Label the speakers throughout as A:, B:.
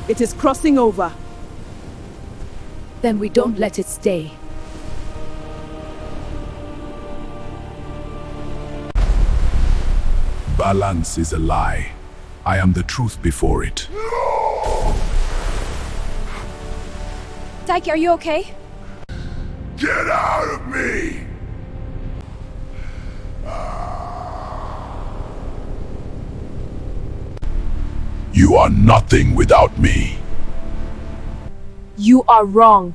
A: It is crossing over.
B: Then we don't let it stay.
C: Balance is a lie. I am the truth before it.
B: Tyke, are you okay?
C: Get out of me! You are nothing without me.
B: You are wrong.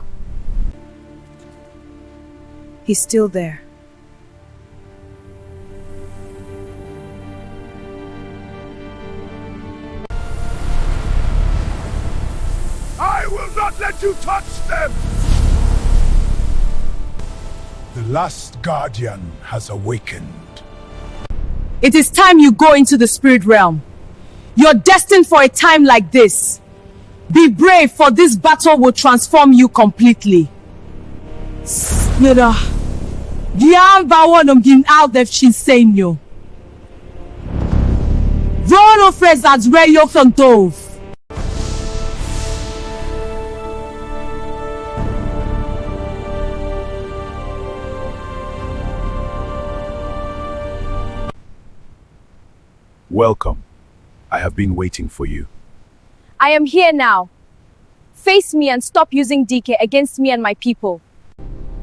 A: He's still there.
C: I will not let you touch them! The last guardian has awakened.
A: It is time you go into the spirit realm. You're destined for a time like this. Be brave, for this battle will transform you completely. Snida. Gian bawanum gin out def shinsenyo. Rono frez as reyo fontov.
C: Welcome. I have been waiting for you.
B: I am here now. Face me and stop using DK against me and my people.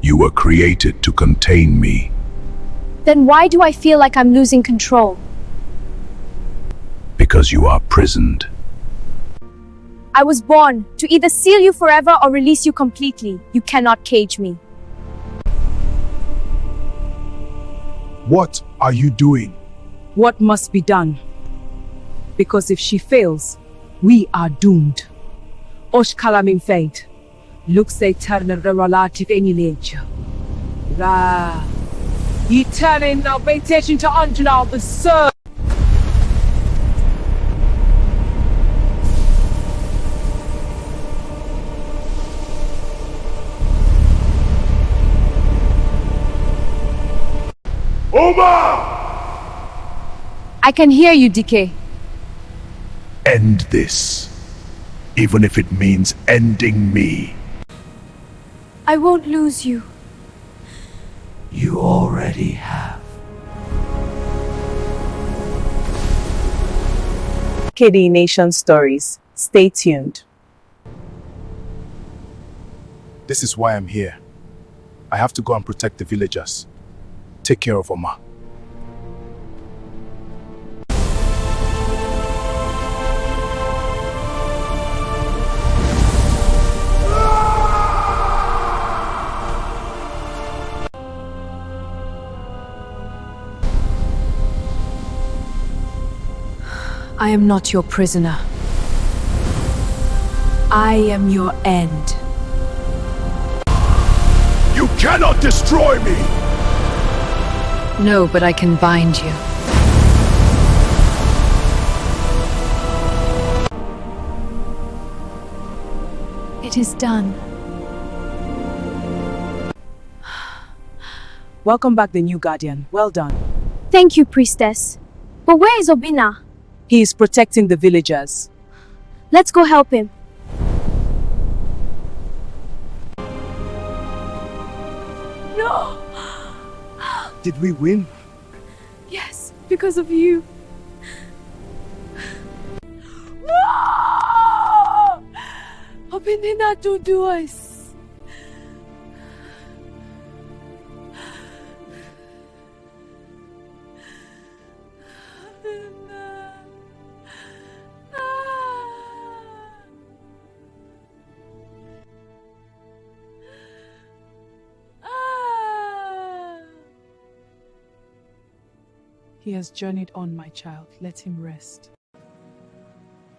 C: You were created to contain me.
B: Then why do I feel like I'm losing control?
C: Because you are prisoned.
B: I was born to either seal you forever or release you completely. You cannot cage me.
C: What are you doing?
A: What must be done? Because if she fails, we are doomed. Osh kalamin fate. Looks eternal relative any nature. Ra. Eternal now pay attention to Angela the sir.
C: Oma!
B: I can hear you, DK.
C: End this. Even if it means ending me.
B: I won't lose you.
C: You already have.
A: Kaydeenation stories. Stay tuned.
C: This is why I'm here. I have to go and protect the villagers. Take care of Oma.
B: I am not your prisoner. I am your end.
C: You cannot destroy me!
B: No, but I can bind you. It is done.
A: Welcome back, the new guardian. Well done.
B: Thank you, priestess. But where is Obinna?
A: He is protecting the villagers.
B: Let's go help him. No!
C: Did we win?
B: Yes, because of you. Obinna do us.
A: He has journeyed on, my child. Let him rest.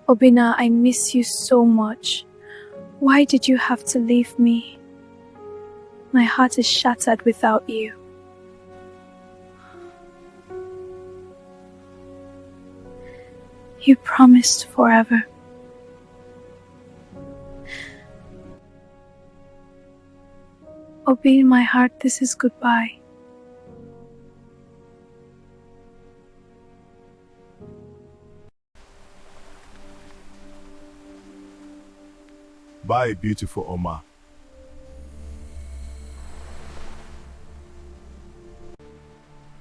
D: Obinna, I miss you so much. Why did you have to leave me? My heart is shattered without you. You promised forever. Obey my heart, this is goodbye.
C: Goodbye, beautiful Oma.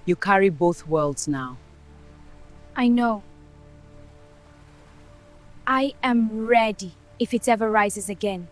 A: You carry both worlds now.
B: I know. I am ready if it ever rises again.